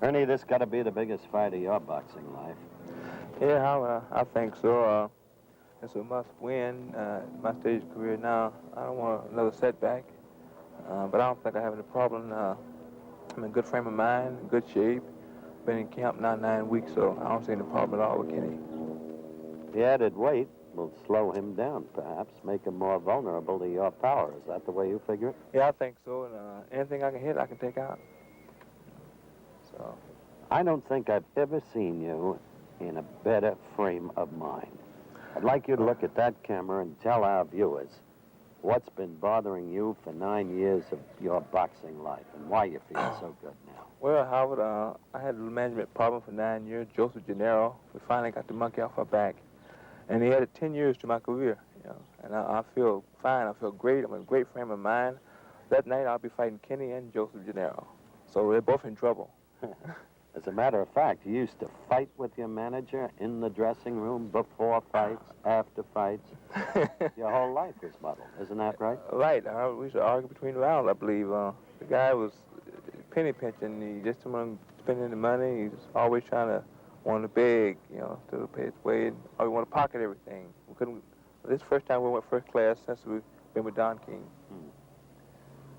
Ernie, this got to be the biggest fight of your boxing life. Yeah, I think so. It's a must-win. My stage of career now, I don't want another setback, but I don't think I have any problem. I'm in good frame of mind, good shape. Been in camp now 9 weeks, so I don't see any problem at all with Kenny. The added weight will slow him down, perhaps, make him more vulnerable to your power. Is that the way you figure it? Yeah, I think so. And anything I can hit, I can take out. So. I don't think I've ever seen you in a better frame of mind. I'd like you to look at that camera and tell our viewers what's been bothering you for 9 years of your boxing life and why you feel so good now. Well, Howard, I had a management problem for 9 years. Joseph Gennaro, we finally got the monkey off our back. And he added 10 years to my career, you know. And I feel fine. I feel great. I'm in a great frame of mind. That night, I'll be fighting Kenny and Joseph Gennaro. So they're both in trouble. As a matter of fact, you used to fight with your manager in the dressing room before fights, after fights. Your whole life was muddled, isn't that right? Right. We used to argue between rounds, I believe. The guy was penny pinching. He just wasn't spending the money. He was always wanted to beg, you know, to pay his way. Or he wanted to pocket everything. We couldn't. This first time we went first class since we've been with Don King.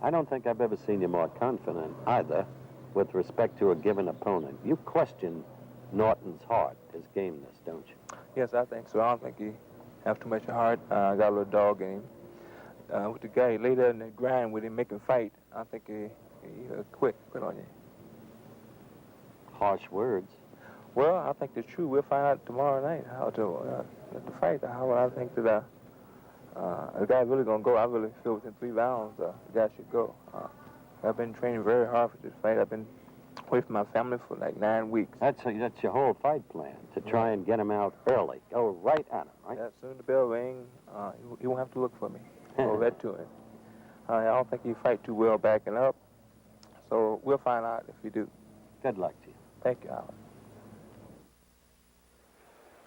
I don't think I've ever seen you more confident either with respect to a given opponent. You question Norton's heart, his gameness, don't you? Yes, I think so. I don't think he have too much heart. Got a little dog in him. With the guy, he lay there in the grind with him, make him fight. I think he quit on you. Harsh words. Well, I think it's true. We'll find out tomorrow night how to fight. How I think that the guy's really going to go. I really feel within 3 rounds the guy should go. I've been training very hard for this fight. I've been away from my family for like 9 weeks. That's your whole fight plan, to try and get him out early. Go right at him, right? Yeah, as soon as the bell rings, he won't have to look for me. Go right to him. I don't think he fight too well backing up. So we'll find out if he do. Good luck to you. Thank you, Howard.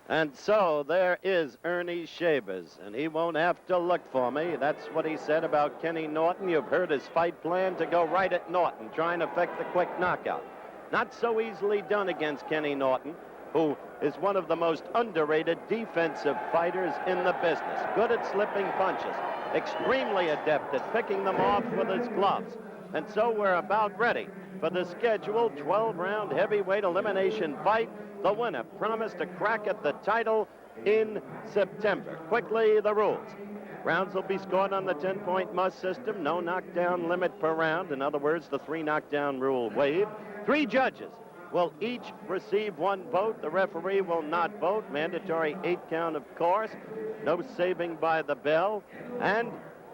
And so there is Ernie Shavers, and he won't have to look for me. That's what he said about Kenny Norton. You've heard his fight plan to go right at Norton, try and effect the quick knockout. Not so easily done against Kenny Norton, who is one of the most underrated defensive fighters in the business. Good at slipping punches, extremely adept at picking them off with his gloves. And so we're about ready for the scheduled 12-round heavyweight elimination fight. The winner promised a crack at the title in September. Quickly, the rules. Rounds will be scored on the 10-point must system. No knockdown limit per round. In other words, the 3 knockdown rule waived. 3 judges will each receive 1 vote. The referee will not vote. Mandatory 8 count, of course. No saving by the bell. And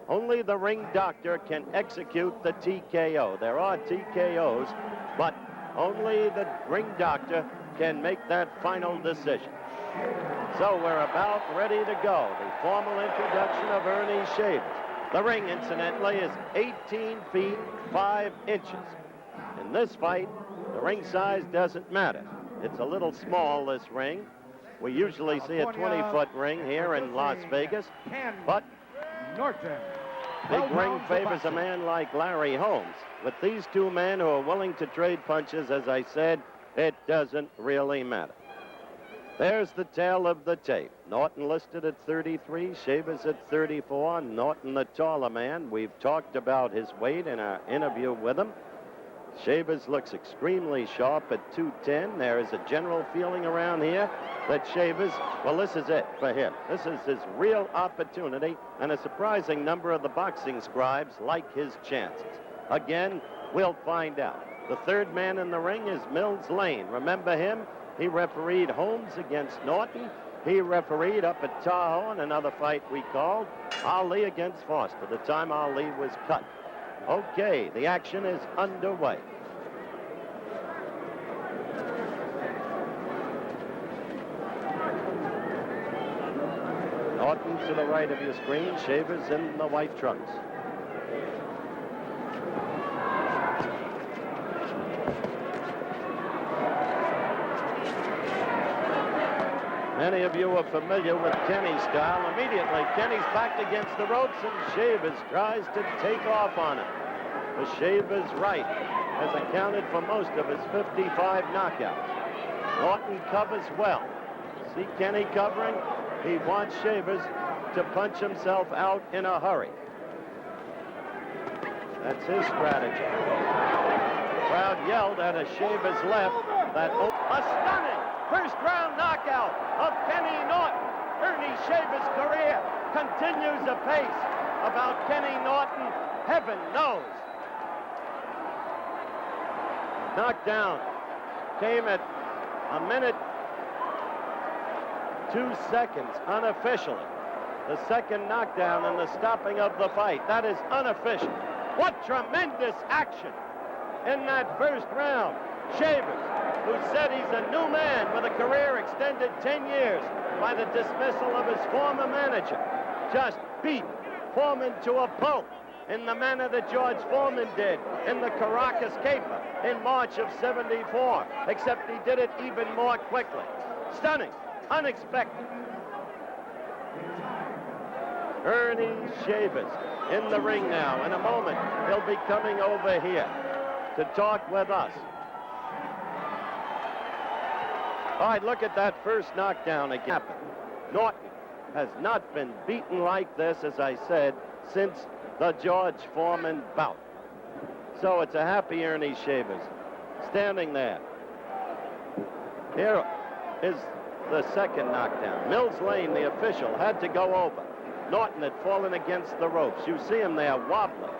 only the ring doctor can execute the TKO. There are TKOs, but only the ring doctor can make that final decision. So we're about ready to go. The formal introduction of Ernie Shavers. The ring, incidentally, is 18 feet 5 inches. In this fight, the ring size doesn't matter. It's a little small, this ring. We usually see a 20-foot ring here in Las Vegas, but Norton. big ring favors a man like Larry Holmes. With these 2 men who are willing to trade punches, as I said, it doesn't really matter. There's the tail of the tape. Norton listed at 33, Shavers at 34. Norton, the taller man. We've talked about his weight in our interview with him. Shavers looks extremely sharp at 210. There is a general feeling around here that Shavers, well, this is it for him. This is his real opportunity, and a surprising number of the boxing scribes like his chances. Again, we'll find out. The 3rd man in the ring is Mills Lane. Remember him? He refereed Holmes against Norton. He refereed up at Tahoe in another fight we called Ali against Foster, the time Ali was cut. Okay, the action is underway. Norton to the right of your screen, Shavers in the white trunks. Many of you are familiar with Kenny's style. Immediately, Kenny's backed against the ropes, and Shavers tries to take off on him. The Shavers' right has accounted for most of his 55 knockouts. Norton covers well. See Kenny covering? He wants Shavers to punch himself out in a hurry. That's his strategy. The crowd yelled at a Shavers left. That a stunning first-round knockout of Kenny Norton. Ernie Shavers' career continues apace. About Kenny Norton, heaven knows. Knockdown came at a minute 2 seconds unofficially. The second knockdown and the stopping of the fight. That is unofficial. What tremendous action in that first round. Shavers, who said he's a new man with a career extended 10 years by the dismissal of his former manager, just beat Foreman to a pulp in the manner that George Foreman did in the Caracas Caper in March of '74, except he did it even more quickly. Stunning, unexpected. Ernie Shavers in the ring now. In a moment, he'll be coming over here to talk with us. All right, look at that first knockdown again. Norton has not been beaten like this, as I said, since the George Foreman bout. So it's a happy Ernie Shavers standing there. Here is the second knockdown. Mills Lane, the official, had to go over. Norton had fallen against the ropes. You see him there wobbling.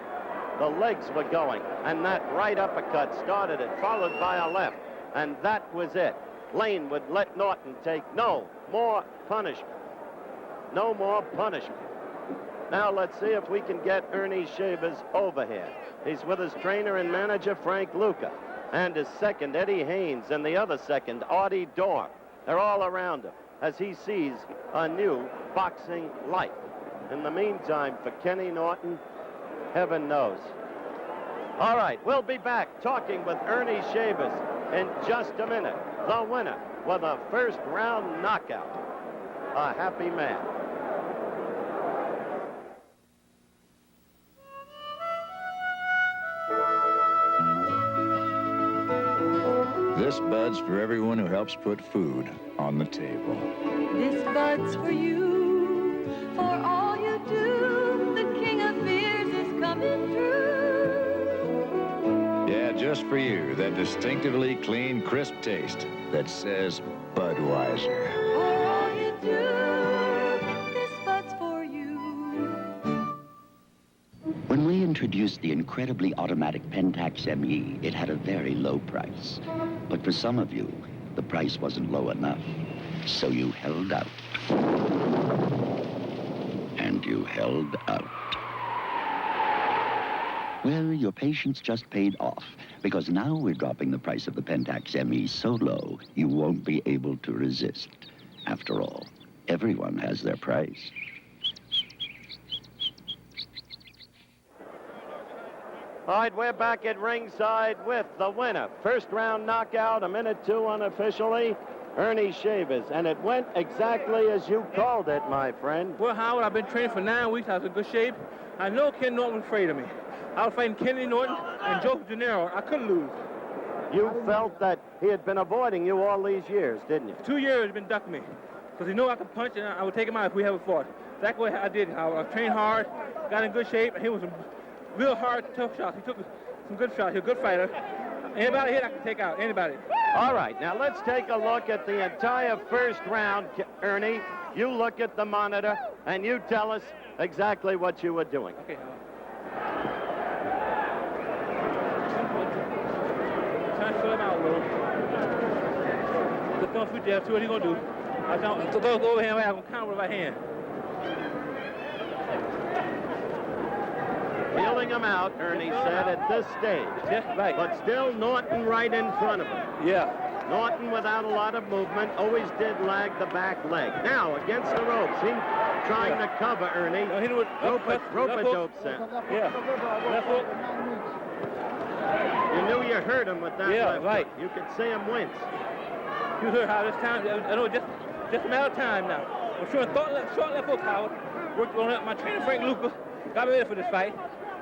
The legs were going, and that right uppercut started it, followed by a left, and that was it. Lane would let Norton take no more punishment. No more punishment. Now let's see if we can get Ernie Shavers over here. He's with his trainer and manager, Frank Luca, and his second, Eddie Haynes, and the other second, Artie Dorr. They're all around him as he sees a new boxing life. In the meantime, for Kenny Norton, heaven knows. All right, we'll be back talking with Ernie Shavers in just a minute. The winner with a first-round knockout. A happy man. This bud's for everyone who helps put food on the table. This bud's for you, for all you do. The king of beers is coming through. Yeah, just for you, that distinctively clean, crisp taste that says Budweiser. For all you do, this bud's for you. When we introduced the incredibly automatic Pentax ME, it had a very low price. But for some of you, the price wasn't low enough. So you held out. And you held out. Well, your patience just paid off, because now we're dropping the price of the Pentax ME so low, you won't be able to resist. After all, everyone has their price. All right, we're back at ringside with the winner. First round knockout, a minute 2 unofficially, Ernie Shavers. And it went exactly as you called it, my friend. Well, Howard, I've been training for 9 weeks. I was in good shape. I know Ken Norton was afraid of me. I was fighting Kenny Norton and Joe Gennaro. I couldn't lose. You felt that he had been avoiding you all these years, didn't you? 2 years he's been ducking me. Because he knew I could punch and I would take him out if we haven't fought. That's what I did, Howard. I trained hard, got in good shape, and he was real hard, tough shots. He took some good shots. He's a good fighter. Anybody hit, I can take out. Anybody. All right, now let's take a look at the entire first round, Ernie. You look at the monitor, and you tell us exactly what you were doing. Okay, trying to fill him out a little. Just don't shoot there. See what he's going to do. I don't go overhand. I'm going to counter with my hand. Feeling him out, Ernie said, at this stage. Yes, right. But still Norton right in front of him. Yeah. Norton without a lot of movement, always did lag the back leg. Now, against the ropes, he trying to cover Ernie. No, hit him with Rope-a-dope set. Yeah. Left hook. You knew you hurt him with that left right. hook. You could see him wince. You heard how this time, I know just a matter of time now. I'm sure short left hook, Howard. Worked on my trainer, Frank Luca. Got me ready for this fight.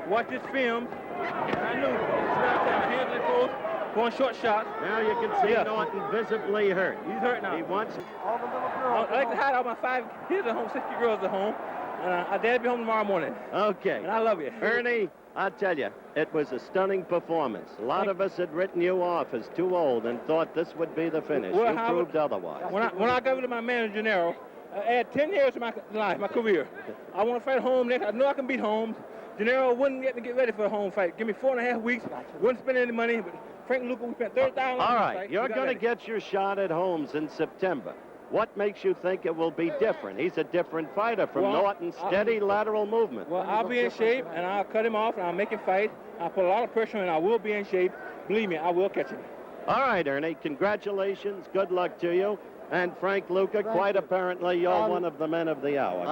watched this film, and I knew my hands were close, going short shots. Now you can see Yeah. Norton visibly hurt. He's hurt now. He wants... I like to hide all my 5 kids at home, 60 girls at home, and our dad will be home tomorrow morning. Okay. And I love you. Ernie, I'll tell you, it was a stunning performance. A lot of us had written you off as too old and thought this would be the finish. Well, You proved otherwise. When I got rid of my manager, Gennaro, I add 10 years to my life, my career. I want to fight home next. I know I can beat Holmes. Gennaro wouldn't get me get ready for a home fight. Give me 4.5 weeks. Wouldn't spend any money. But Frank Luca, we spent $30,000 All on right, the fight. you're We got going to ready. get your shot at Holmes in September. What makes you think it will be different? He's a different fighter from Well, Norton. Steady lateral movement. Well, I'll be in shape, and I'll cut him off, and I'll make him fight. I'll put a lot of pressure on him, and I will be in shape. Believe me, I will catch him. All right, Ernie, congratulations. Good luck to you. And Frank Luca, quite apparently, you're one of the men of the hour.